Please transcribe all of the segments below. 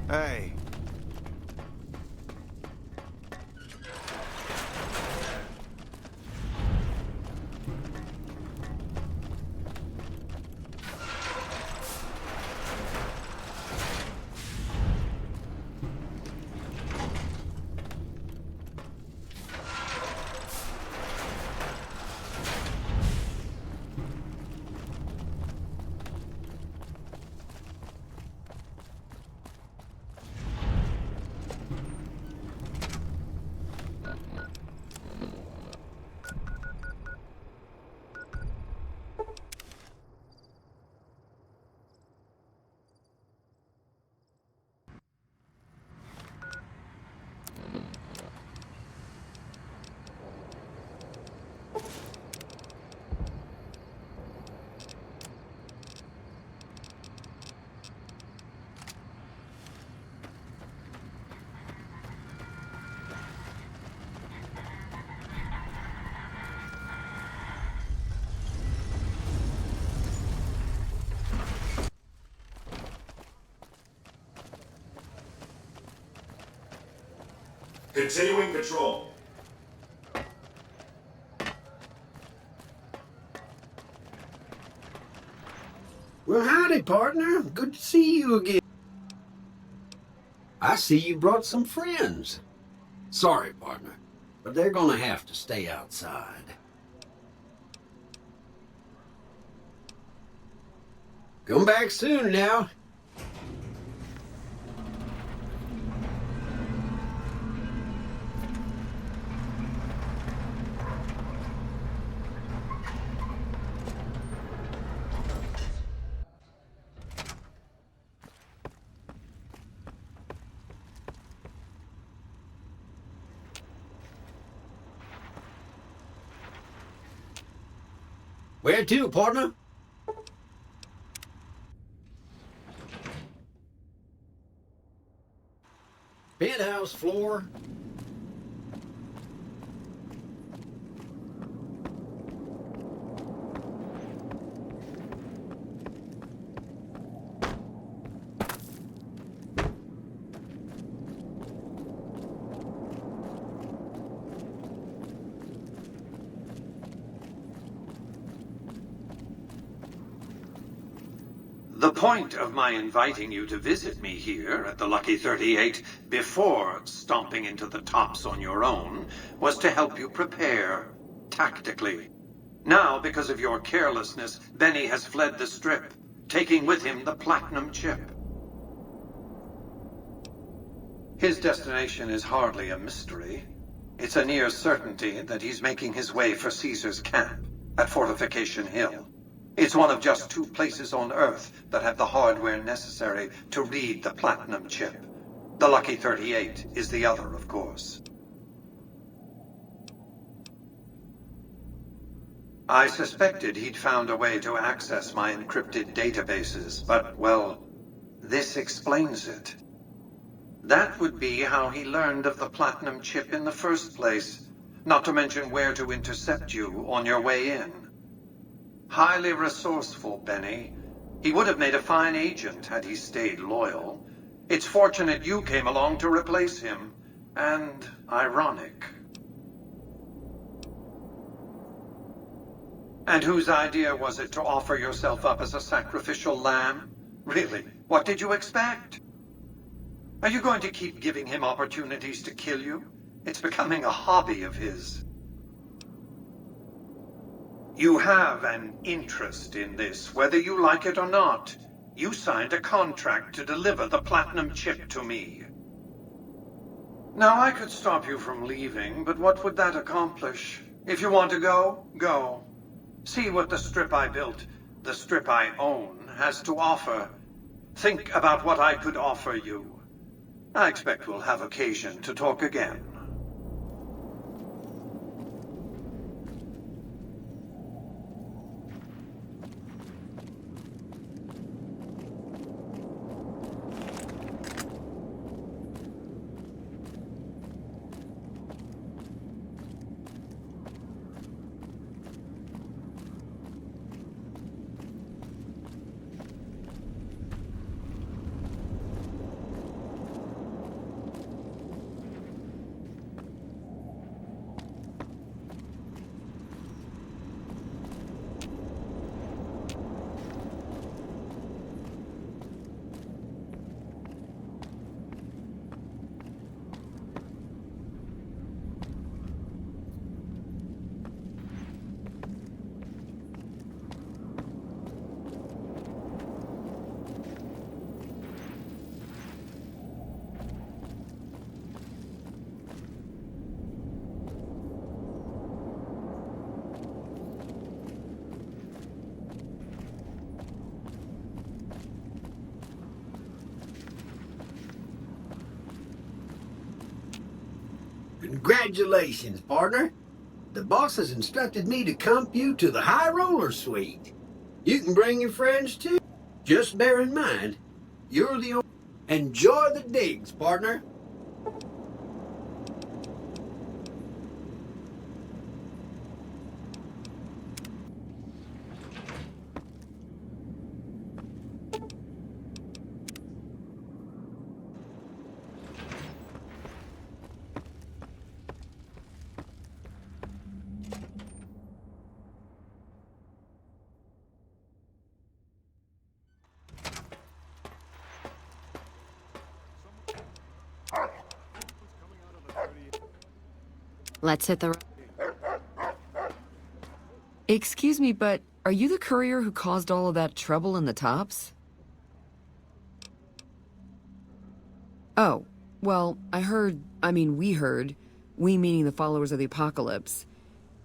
Hey. Continuing patrol. Well, howdy, partner. Good to see you again. I see you brought some friends. Sorry, partner, but they're gonna have to stay outside. Come back soon now. Where to, partner? Penthouse floor. The point of my inviting you to visit me here at the Lucky 38 before stomping into the tops on your own was to help you prepare, tactically. Now, because of your carelessness, Benny has fled the Strip, taking with him the Platinum Chip. His destination is hardly a mystery. It's a near certainty that he's making his way for Caesar's camp at Fortification Hill. It's one of just 2 places on Earth that have the hardware necessary to read the Platinum Chip. The Lucky 38 is the other, of course. I suspected he'd found a way to access my encrypted databases, but, well, this explains it. That would be how he learned of the Platinum Chip in the first place, not to mention where to intercept you on your way in. Highly resourceful, Benny. He would have made a fine agent had he stayed loyal. It's fortunate you came along to replace him, and ironic. And whose idea was it to offer yourself up as a sacrificial lamb? Really, what did you expect? Are you going to keep giving him opportunities to kill you? It's becoming a hobby of his. You have an interest in this, whether you like it or not. You signed a contract to deliver the Platinum Chip to me. Now, I could stop you from leaving, but what would that accomplish? If you want to go, go. See what the Strip I built, the Strip I own, has to offer. Think about what I could offer you. I expect we'll have occasion to talk again. Congratulations, partner. The boss has instructed me to comp you to the High Roller Suite. You can bring your friends too. Just bear in mind, you're the only... Enjoy the digs, partner. Let's hit the... Excuse me, but are you the courier who caused all of that trouble in the tops? Oh, well, we heard, we meaning the followers of the apocalypse,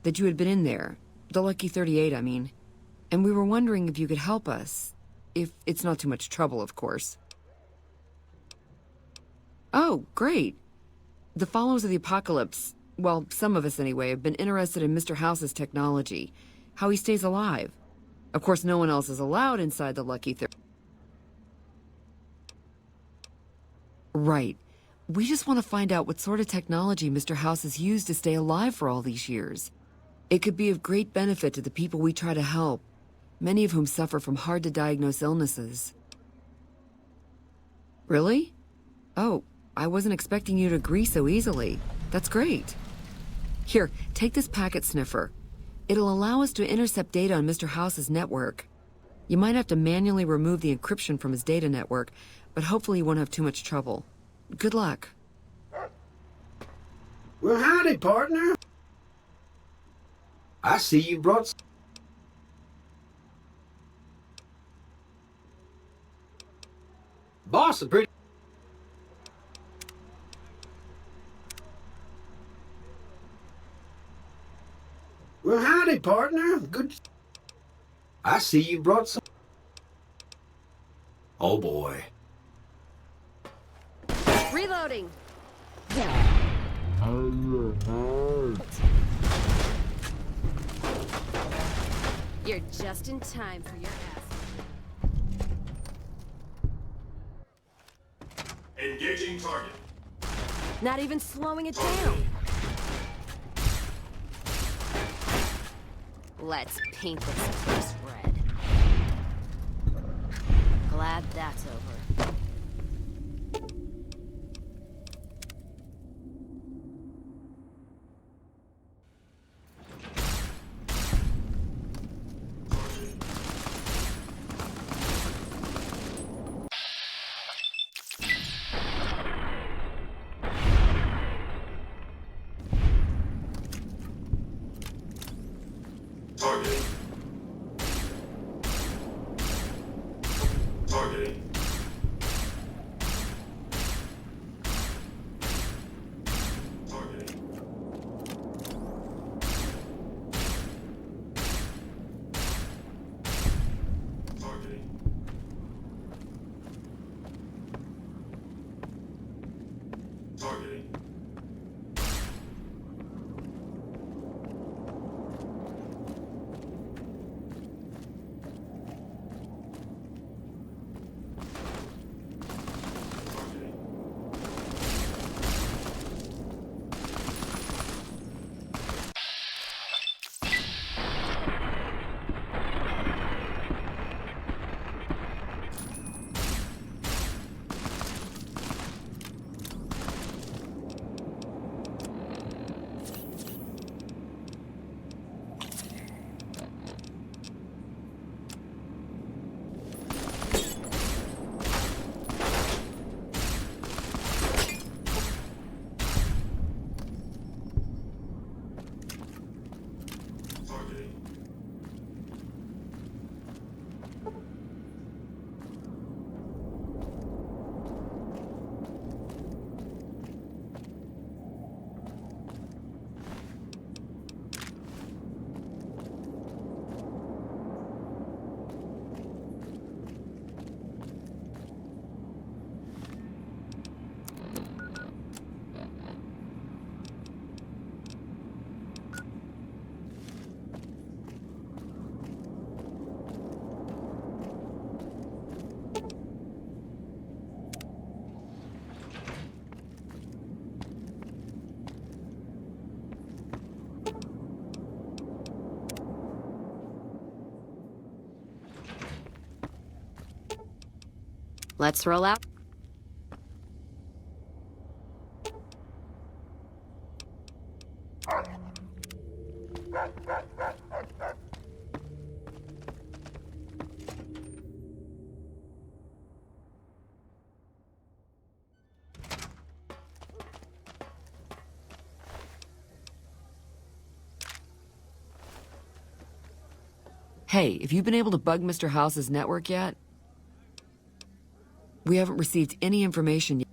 that you had been in there. The Lucky 38, I mean. And we were wondering if you could help us. If it's not too much trouble, of course. Oh, great. The followers of the apocalypse, well, some of us anyway, have been interested in Mr. House's technology, how he stays alive. Of course, no one else is allowed inside the Lucky 38. Right. We just want to find out what sort of technology Mr. House has used to stay alive for all these years. It could be of great benefit to the people we try to help, many of whom suffer from hard-to-diagnose illnesses. Really? Oh, I wasn't expecting you to agree so easily. That's great. Here, take this packet sniffer. It'll allow us to intercept data on Mr. House's network. You might have to manually remove the encryption from his data network, but hopefully you won't have too much trouble. Good luck. Well, howdy, partner. I see you brought... Boss, a pretty... Well, howdy, partner. Good... I see you brought some... Oh, boy. Reloading! You're just in time for your ass. Engaging target. Not even slowing it down. Let's paint this place red. Glad that's over. Targeting. Targeting. Let's roll out. Hey, have you been able to bug Mr. House's network yet? We haven't received any information yet.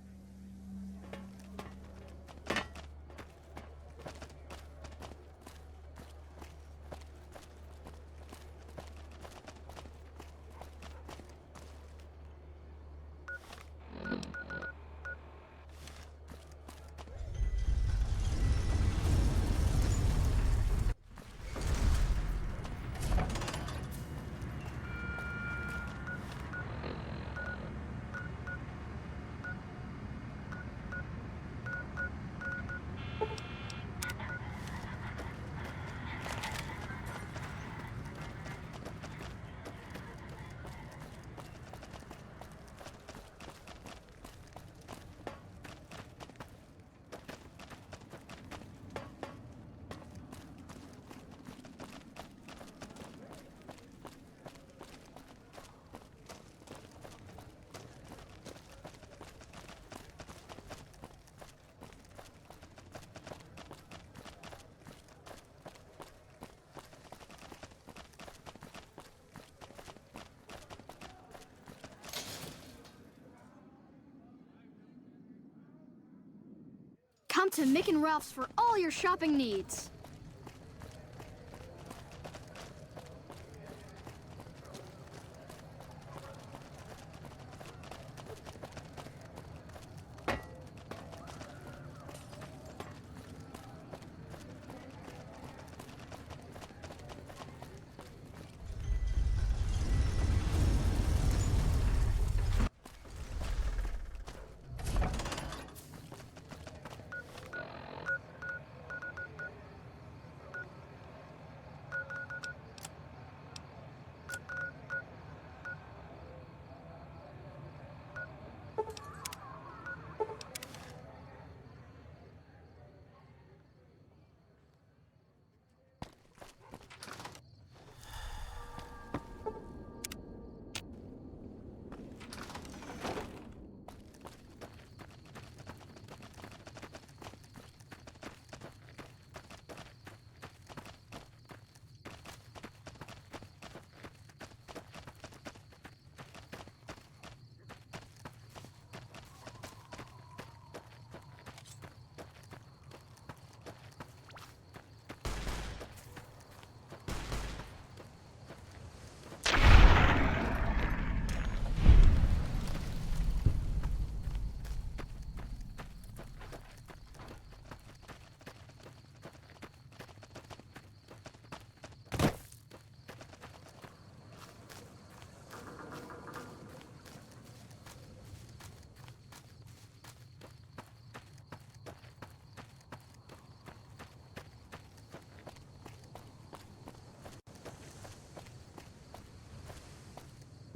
Come to Mick and Ralph's for all your shopping needs.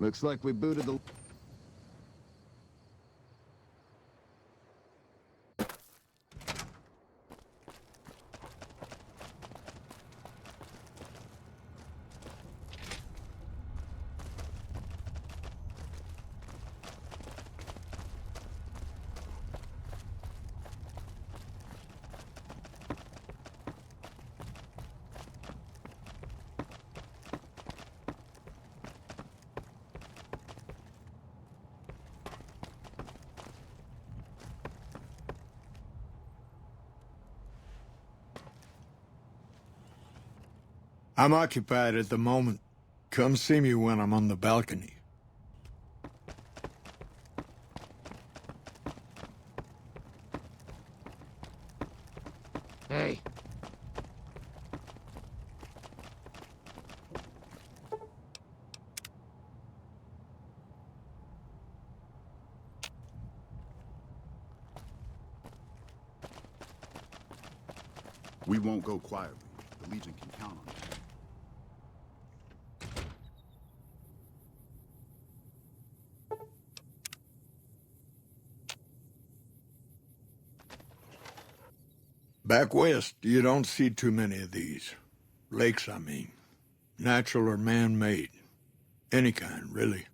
Looks like we booted the... I'm occupied at the moment. Come see me when I'm on the balcony. Hey. We won't go quietly. The Legion can count on it. Back west, you don't see too many of these. Lakes, I mean. Natural or man-made. Any kind, really.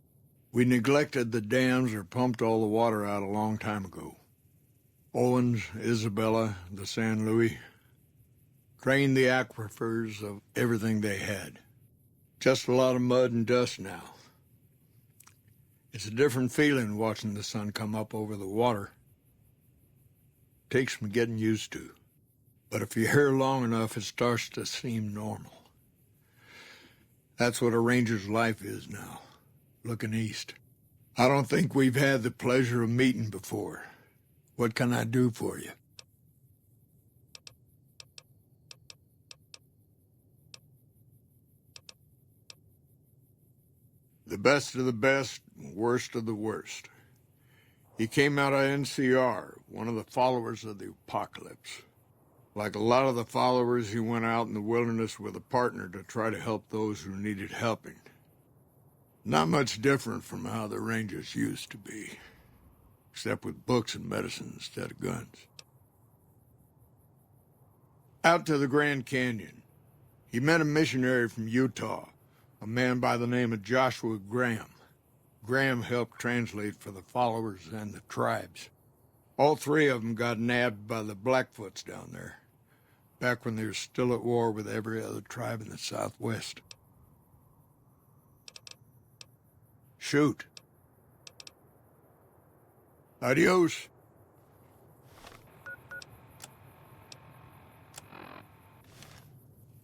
We neglected the dams or pumped all the water out a long time ago. Owens, Isabella, the San Luis. Drained the aquifers of everything they had. Just a lot of mud and dust now. It's a different feeling watching the sun come up over the water. Takes some getting used to. But if you're here long enough, it starts to seem normal. That's what a ranger's life is now, looking east. I don't think we've had the pleasure of meeting before. What can I do for you? The best of the best, worst of the worst. He came out of NCR, one of the followers of the apocalypse. Like a lot of the followers, he went out in the wilderness with a partner to try to help those who needed helping. Not much different from how the Rangers used to be, except with books and medicine instead of guns. Out to the Grand Canyon, he met a missionary from Utah, a man by the name of Joshua Graham. Graham helped translate for the followers and the tribes. All three of them got nabbed by the Blackfoots down there, back when they were still at war with every other tribe in the Southwest. Shoot. Adios.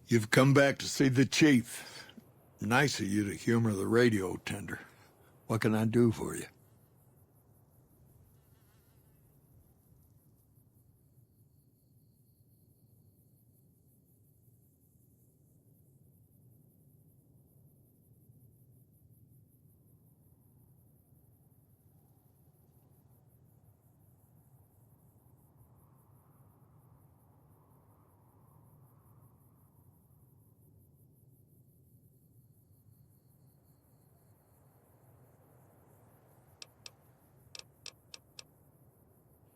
You've come back to see the chief. Nice of you to humor the radio tender. What can I do for you?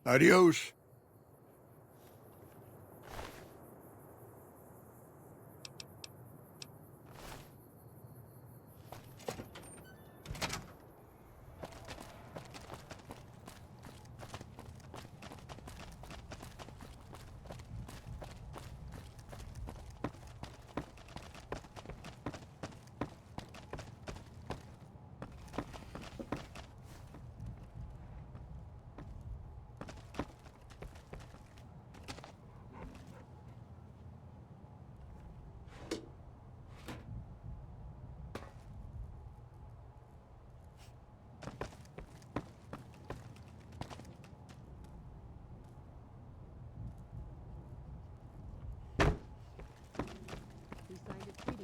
Adios.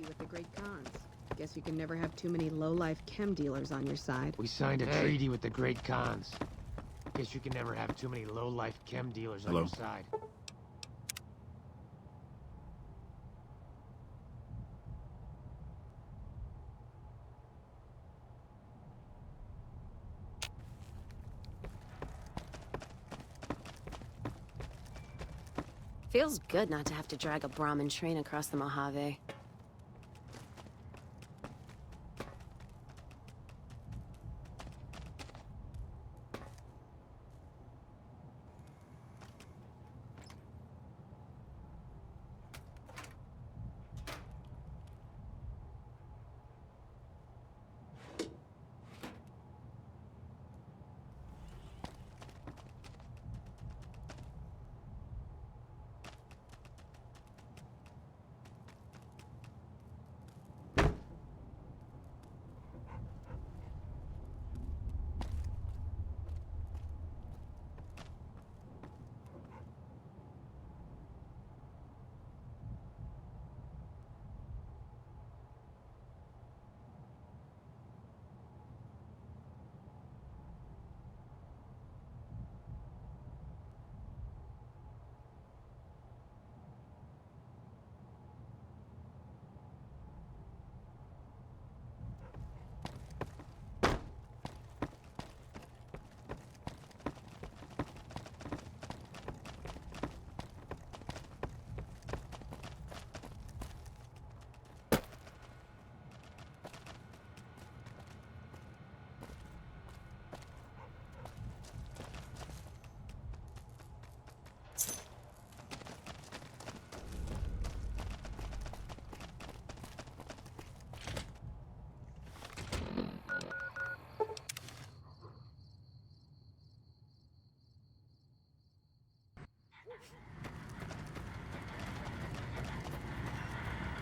With the Great Khans. Guess you can never have too many low-life chem dealers on your side. We signed a treaty with the Great Khans. Guess you can never have too many low-life chem dealers on your side. Feels good not to have to drag a Brahmin train across the Mojave.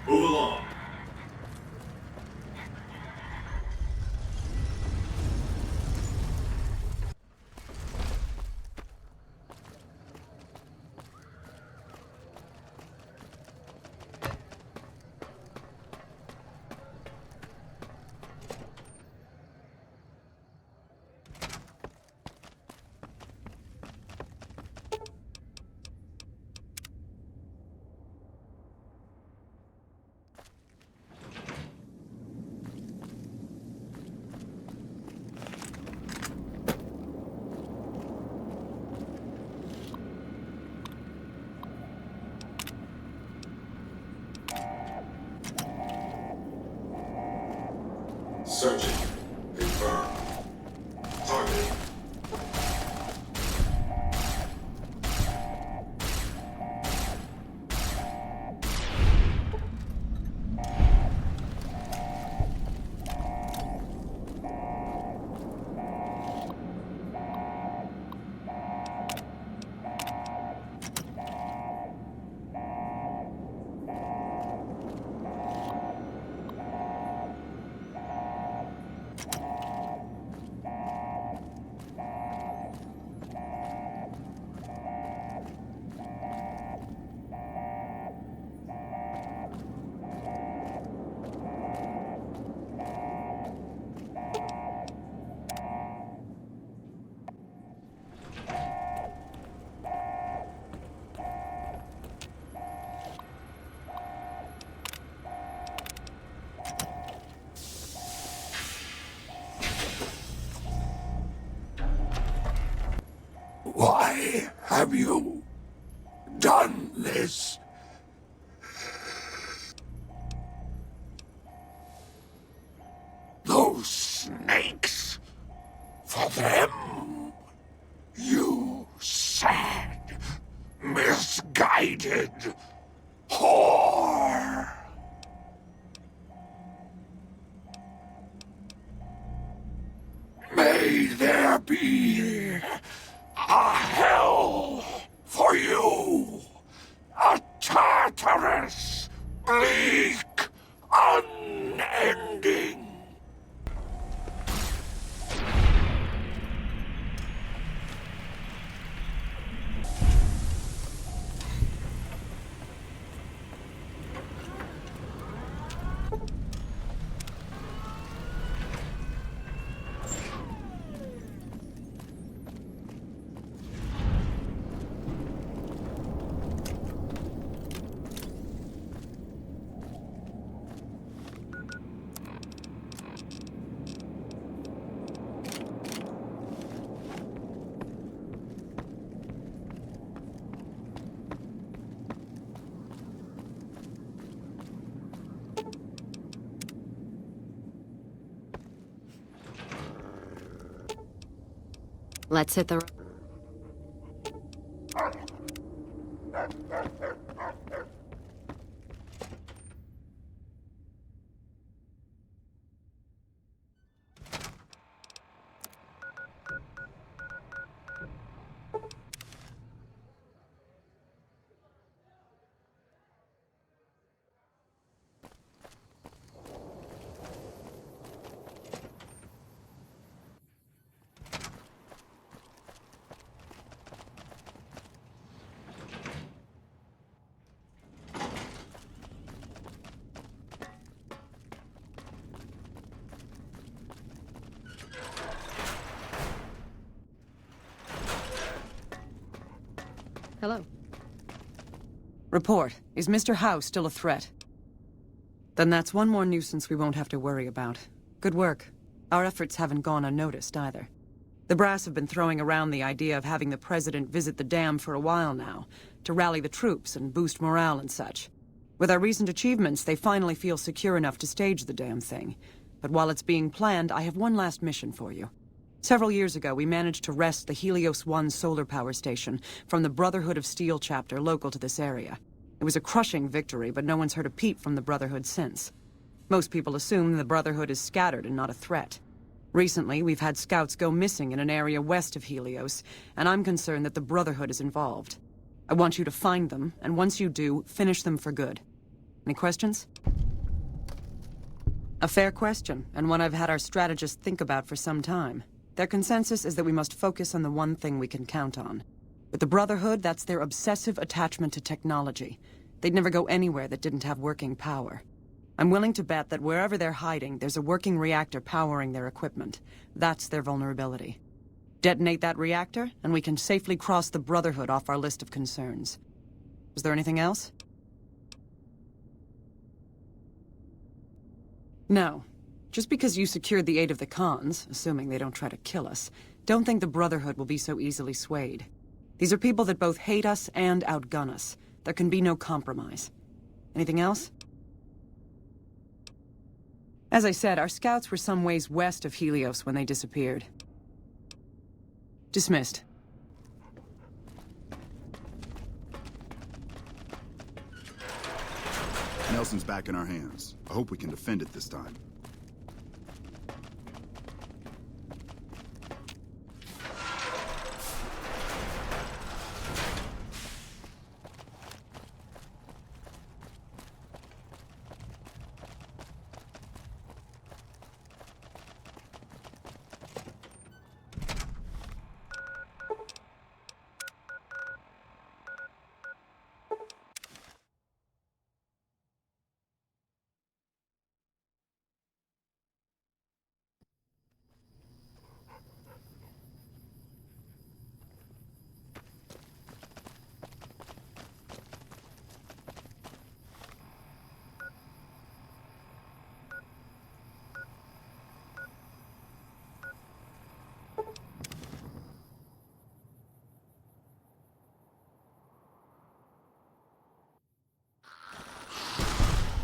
Move along. Searching. Confirm. Targeting. Why have you done this? Those snakes, for them, you sad, misguided whore. May there be a hell for you, a Tartarus, bleak, unending. Let's hit the... Hello. Report. Is Mr. House still a threat? Then that's one more nuisance we won't have to worry about. Good work. Our efforts haven't gone unnoticed, either. The brass have been throwing around the idea of having the president visit the dam for a while now, to rally the troops and boost morale and such. With our recent achievements, they finally feel secure enough to stage the damn thing. But while it's being planned, I have one last mission for you. Several years ago, we managed to wrest the Helios 1 solar power station from the Brotherhood of Steel chapter local to this area. It was a crushing victory, but no one's heard a peep from the Brotherhood since. Most people assume the Brotherhood is scattered and not a threat. Recently, we've had scouts go missing in an area west of Helios, and I'm concerned that the Brotherhood is involved. I want you to find them, and once you do, finish them for good. Any questions? A fair question, and one I've had our strategists think about for some time. Their consensus is that we must focus on the one thing we can count on. With the Brotherhood, that's their obsessive attachment to technology. They'd never go anywhere that didn't have working power. I'm willing to bet that wherever they're hiding, there's a working reactor powering their equipment. That's their vulnerability. Detonate that reactor, and we can safely cross the Brotherhood off our list of concerns. Was there anything else? No. Just because you secured the aid of the Khans, assuming they don't try to kill us, don't think the Brotherhood will be so easily swayed. These are people that both hate us and outgun us. There can be no compromise. Anything else? As I said, our scouts were some ways west of Helios when they disappeared. Dismissed. Nelson's back in our hands. I hope we can defend it this time.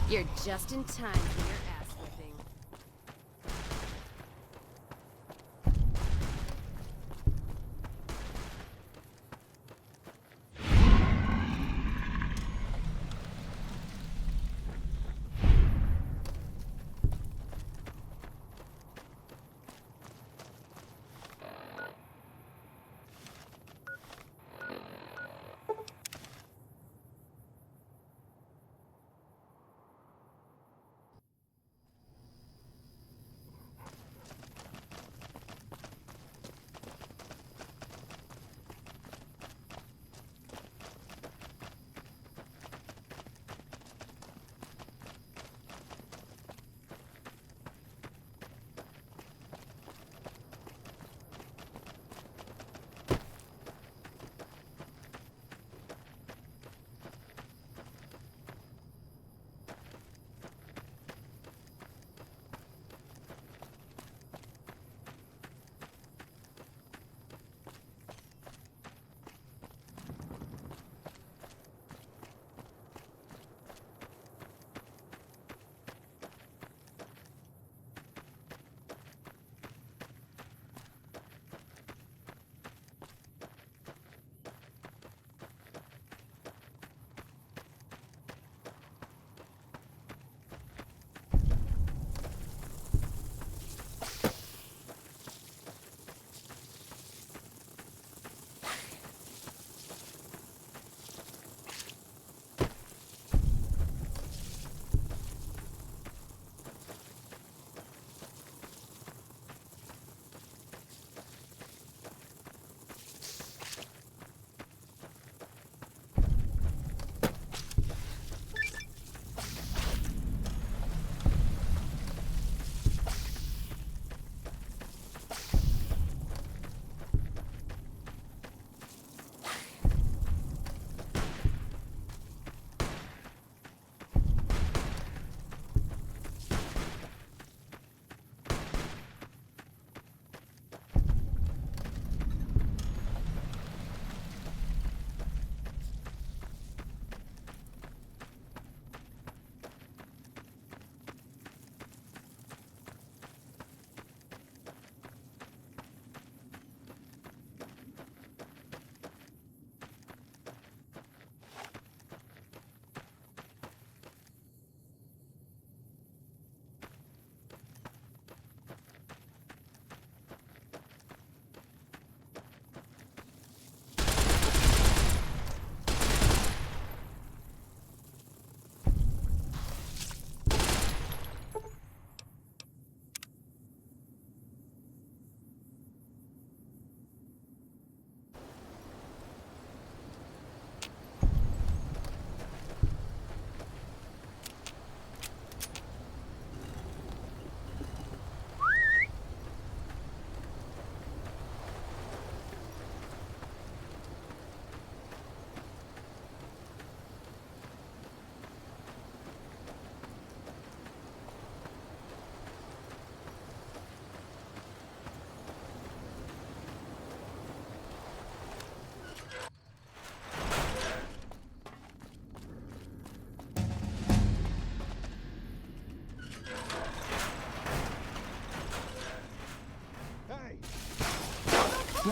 You're just in time for your ass whipping.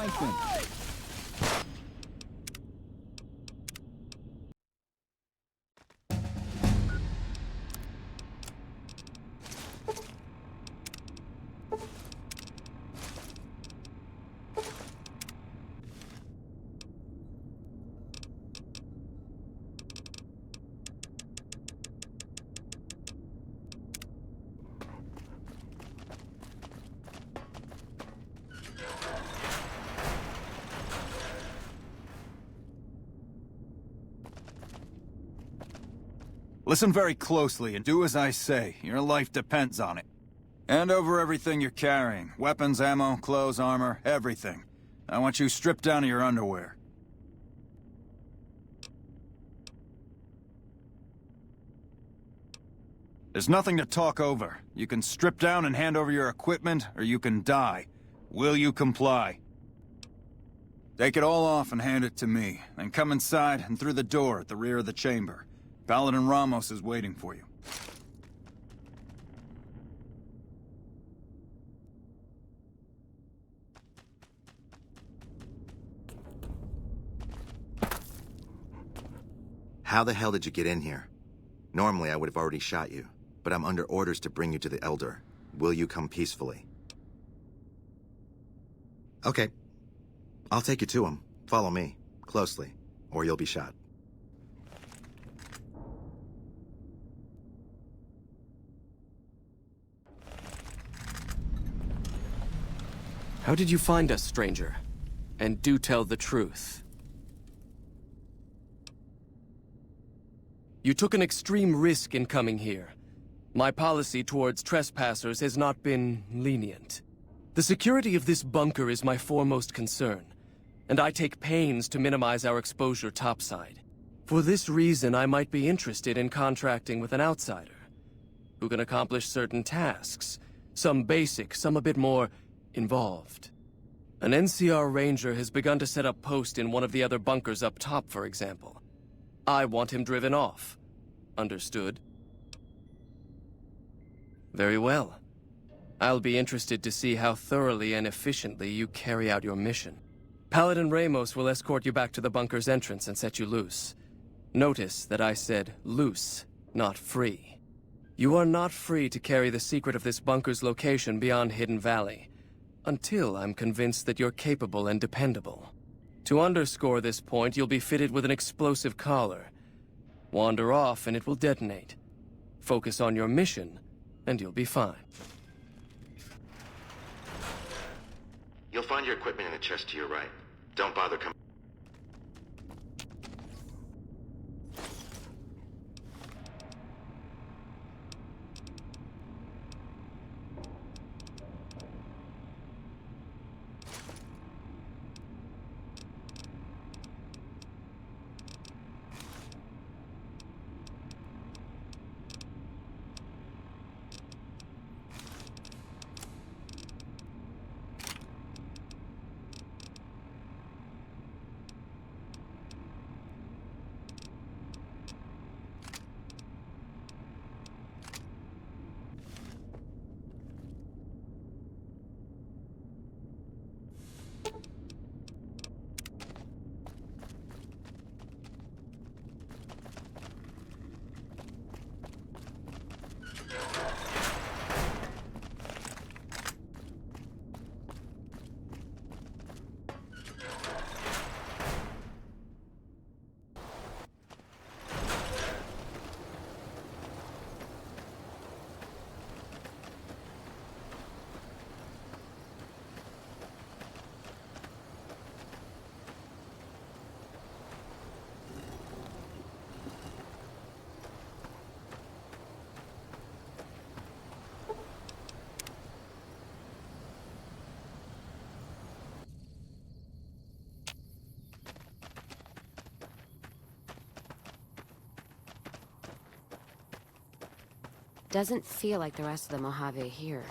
Attention! Listen very closely and do as I say. Your life depends on it. Hand over everything you're carrying. Weapons, ammo, clothes, armor, everything. I want you stripped down to your underwear. There's nothing to talk over. You can strip down and hand over your equipment, or you can die. Will you comply? Take it all off and hand it to me. Then come inside and through the door at the rear of the chamber. Paladin Ramos is waiting for you. How the hell did you get in here? Normally, I would have already shot you, but I'm under orders to bring you to the Elder. Will you come peacefully? Okay. I'll take you to him. Follow me, closely, or you'll be shot. How did you find us, stranger? And do tell the truth. You took an extreme risk in coming here. My policy towards trespassers has not been lenient. The security of this bunker is my foremost concern, and I take pains to minimize our exposure topside. For this reason, I might be interested in contracting with an outsider, who can accomplish certain tasks, some basic, some a bit more involved. An NCR ranger has begun to set up post in one of the other bunkers up top, for example. I want him driven off. Understood? Very well. I'll be interested to see how thoroughly and efficiently you carry out your mission. Paladin Ramos will escort you back to the bunker's entrance and set you loose. Notice that I said loose, not free. You are not free to carry the secret of this bunker's location beyond Hidden Valley, until I'm convinced that you're capable and dependable. To underscore this point, you'll be fitted with an explosive collar. Wander off and it will detonate. Focus on your mission, and you'll be fine. You'll find your equipment in the chest to your right. Don't bother coming. Doesn't feel like the rest of the Mojave here.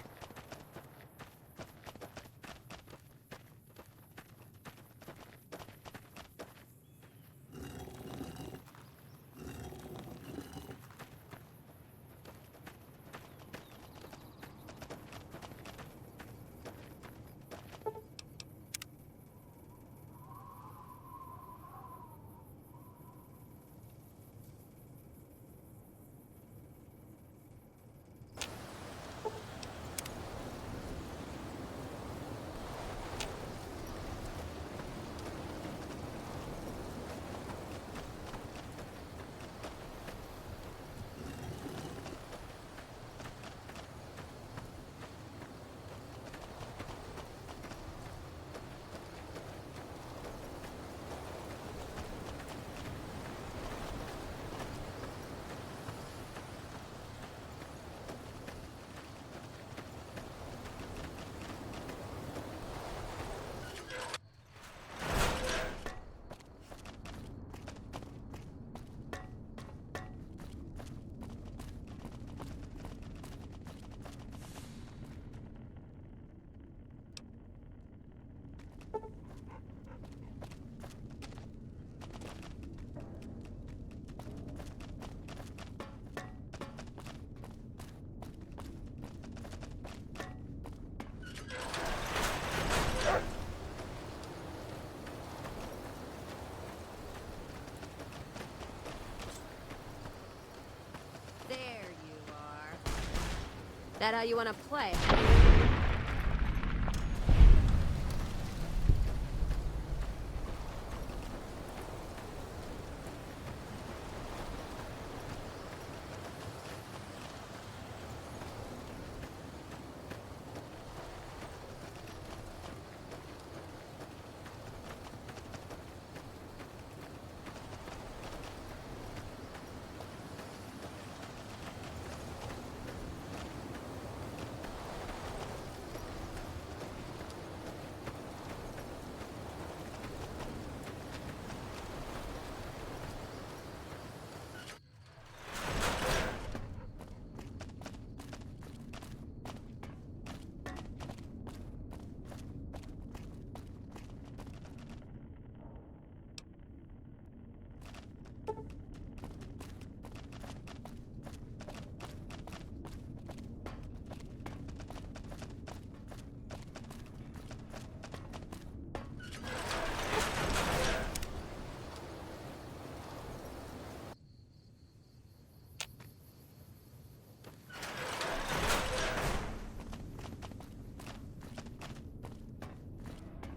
That how you want to play?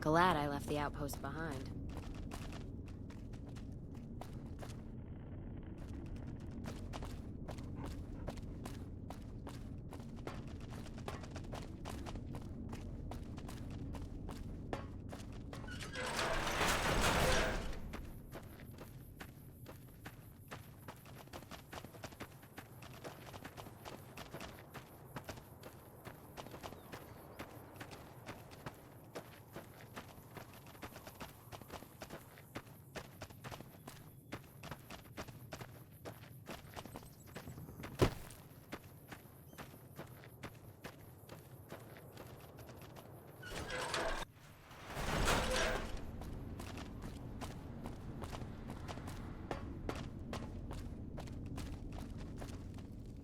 Glad I left the outpost behind.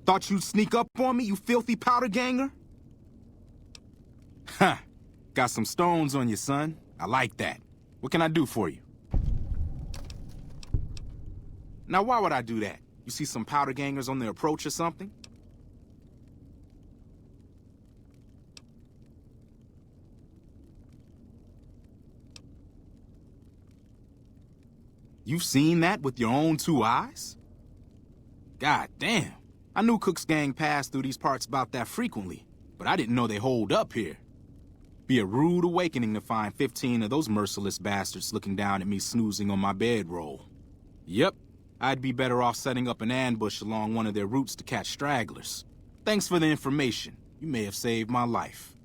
Thought you'd sneak up on me, you filthy powder ganger? Ha! Got some stones on you, son. I like that. What can I do for you? Now, why would I do that? You see some powder gangers on the approach or something? You've seen that with your own two eyes? God damn. I knew Cook's gang passed through these parts about that frequently, but I didn't know they holed up here. Be a rude awakening to find 15 of those merciless bastards looking down at me snoozing on my bedroll. Yep, I'd be better off setting up an ambush along one of their routes to catch stragglers. Thanks for the information. You may have saved my life.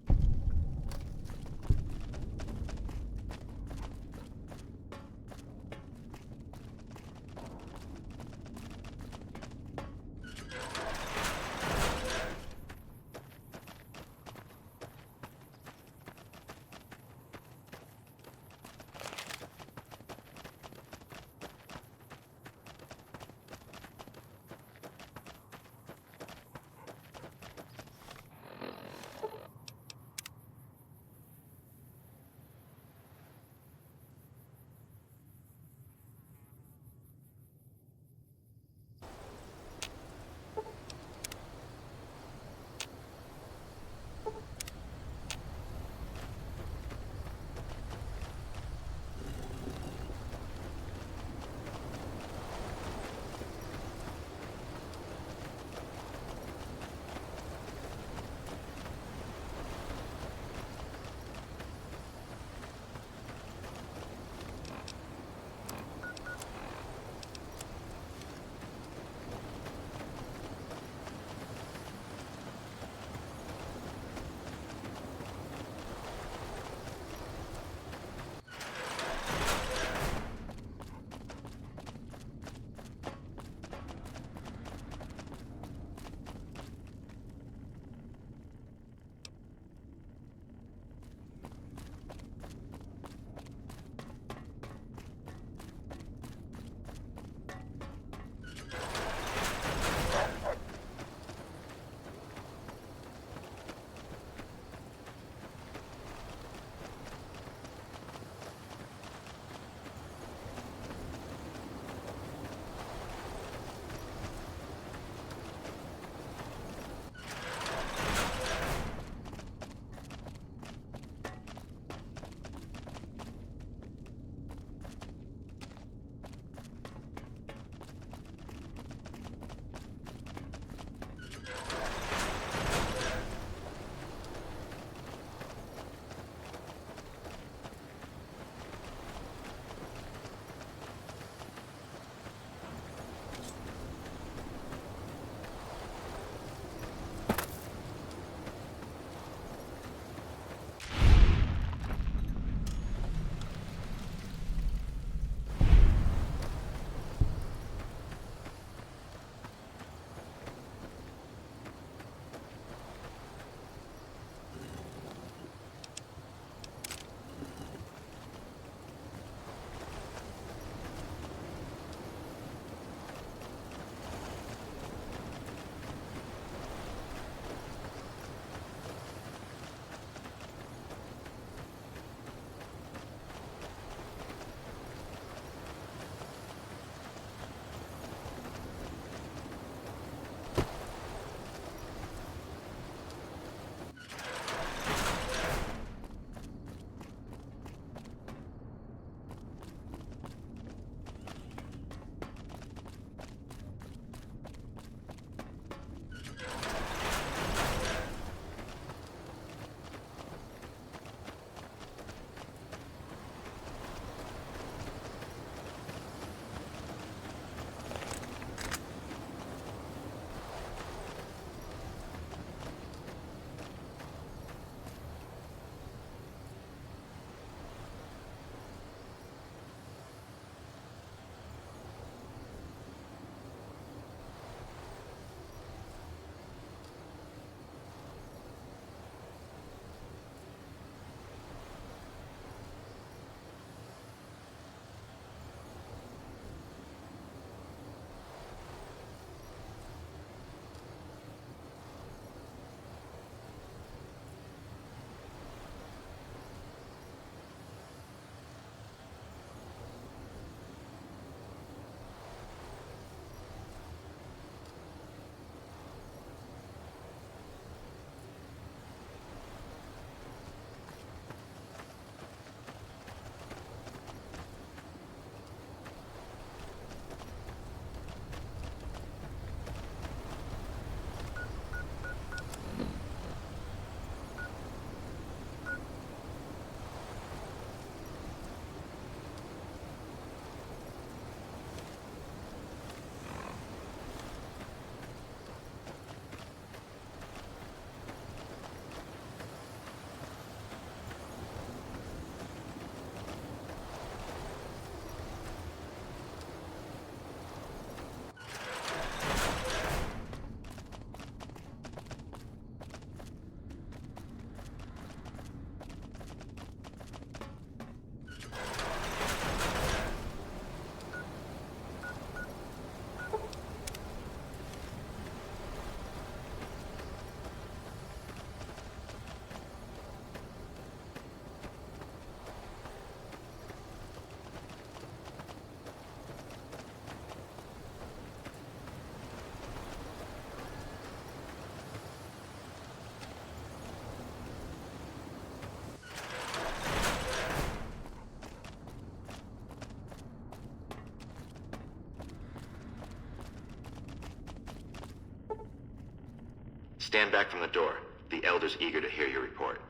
Stand back from the door. The Elder's eager to hear your report.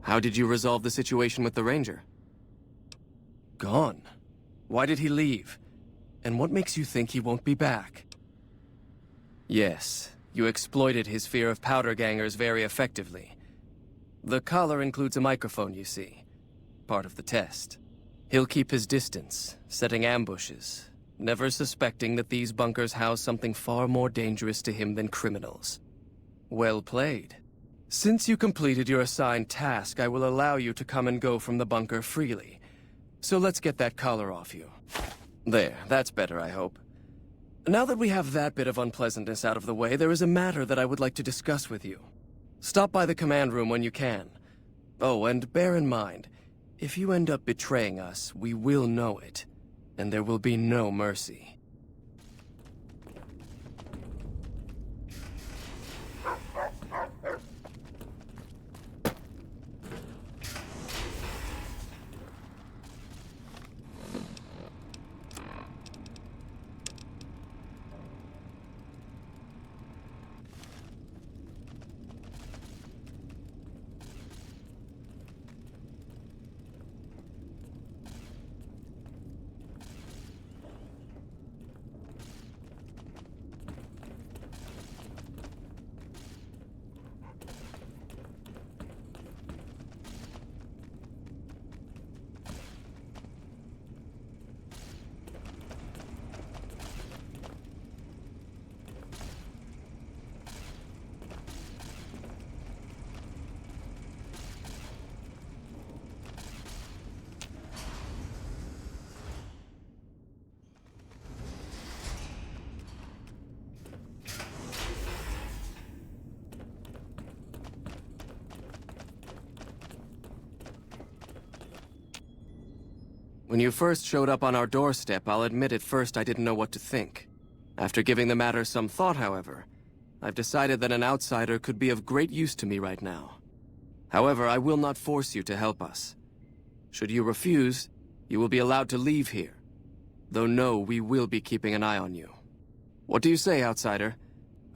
How did you resolve the situation with the Ranger? Gone. Why did he leave? And what makes you think he won't be back? Yes, you exploited his fear of powder gangers very effectively. The collar includes a microphone, you see. Part of the test. He'll keep his distance, setting ambushes, never suspecting that these bunkers house something far more dangerous to him than criminals. Well played. Since you completed your assigned task, I will allow you to come and go from the bunker freely. So let's get that collar off you. There, that's better, I hope. Now that we have that bit of unpleasantness out of the way, there is a matter that I would like to discuss with you. Stop by the command room when you can. Oh, and bear in mind, if you end up betraying us, we will know it, and there will be no mercy. When you first showed up on our doorstep, I'll admit at first I didn't know what to think. After giving the matter some thought, however, I've decided that an outsider could be of great use to me right now. However, I will not force you to help us. Should you refuse, you will be allowed to leave here. Though no, we will be keeping an eye on you. What do you say, outsider?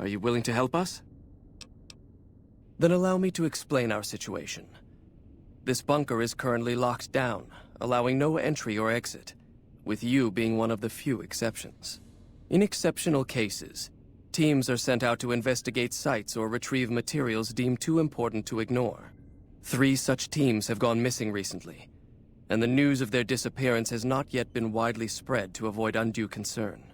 Are you willing to help us? Then allow me to explain our situation. This bunker is currently locked down, allowing no entry or exit, with you being one of the few exceptions. In exceptional cases, teams are sent out to investigate sites or retrieve materials deemed too important to ignore. 3 such teams have gone missing recently, and the news of their disappearance has not yet been widely spread to avoid undue concern.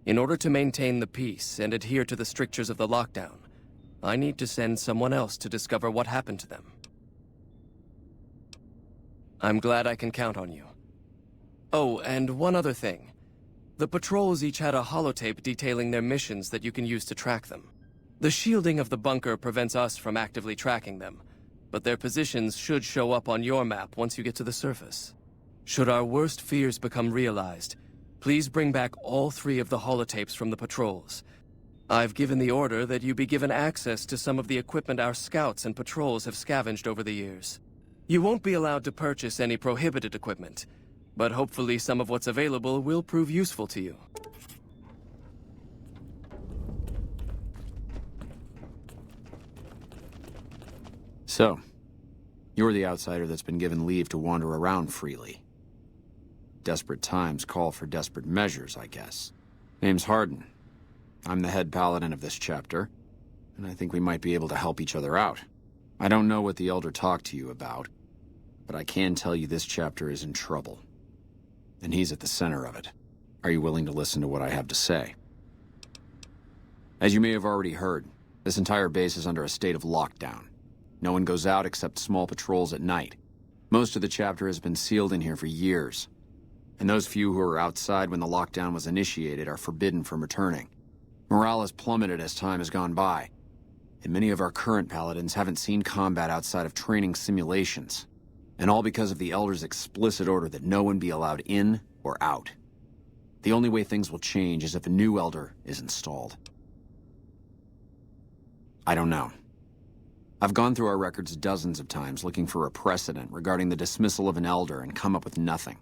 In order to maintain the peace and adhere to the strictures of the lockdown, I need to send someone else to discover what happened to them. I'm glad I can count on you. Oh, and one other thing. The patrols each had a holotape detailing their missions that you can use to track them. The shielding of the bunker prevents us from actively tracking them, but their positions should show up on your map once you get to the surface. Should our worst fears become realized, please bring back all 3 of the holotapes from the patrols. I've given the order that you be given access to some of the equipment our scouts and patrols have scavenged over the years. You won't be allowed to purchase any prohibited equipment, but hopefully some of what's available will prove useful to you. So, you're the outsider that's been given leave to wander around freely. Desperate times call for desperate measures, I guess. Name's Hardin. I'm the head paladin of this chapter, and I think we might be able to help each other out. I don't know what the Elder talked to you about, but I can tell you this chapter is in trouble. And he's at the center of it. Are you willing to listen to what I have to say? As you may have already heard, this entire base is under a state of lockdown. No one goes out except small patrols at night. Most of the chapter has been sealed in here for years. And those few who were outside when the lockdown was initiated are forbidden from returning. Morale has plummeted as time has gone by. And many of our current paladins haven't seen combat outside of training simulations. And all because of the Elder's explicit order that no one be allowed in or out. The only way things will change is if a new Elder is installed. I don't know. I've gone through our records dozens of times looking for a precedent regarding the dismissal of an elder and come up with nothing.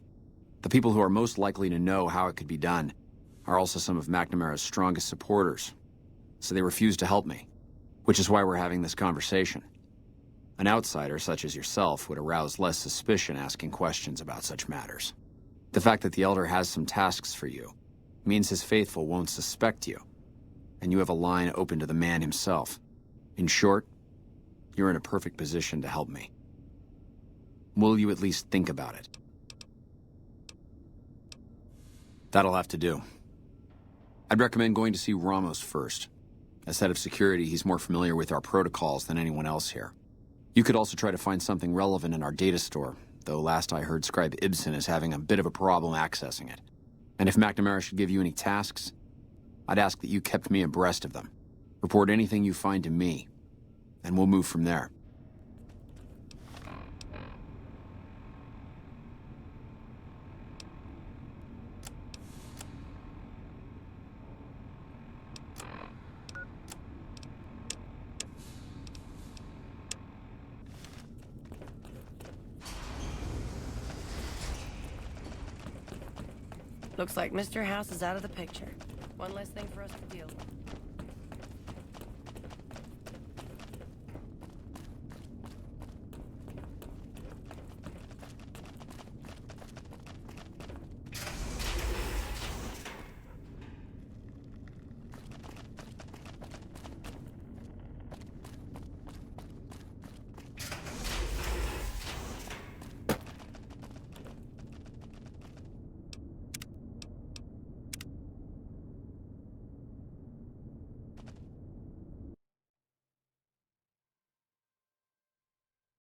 The people who are most likely to know how it could be done are also some of McNamara's strongest supporters, so they refuse to help me, which is why we're having this conversation. An outsider such as yourself would arouse less suspicion asking questions about such matters. The fact that the Elder has some tasks for you means his faithful won't suspect you, and you have a line open to the man himself. In short, you're in a perfect position to help me. Will you at least think about it? That'll have to do. I'd recommend going to see Ramos first. As head of security, he's more familiar with our protocols than anyone else here. You could also try to find something relevant in our data store, though last I heard Scribe Ibsen is having a bit of a problem accessing it. And if McNamara should give you any tasks, I'd ask that you kept me abreast of them. Report anything you find to me, and we'll move from there. Looks like Mr. House is out of the picture. One less thing for us to deal with.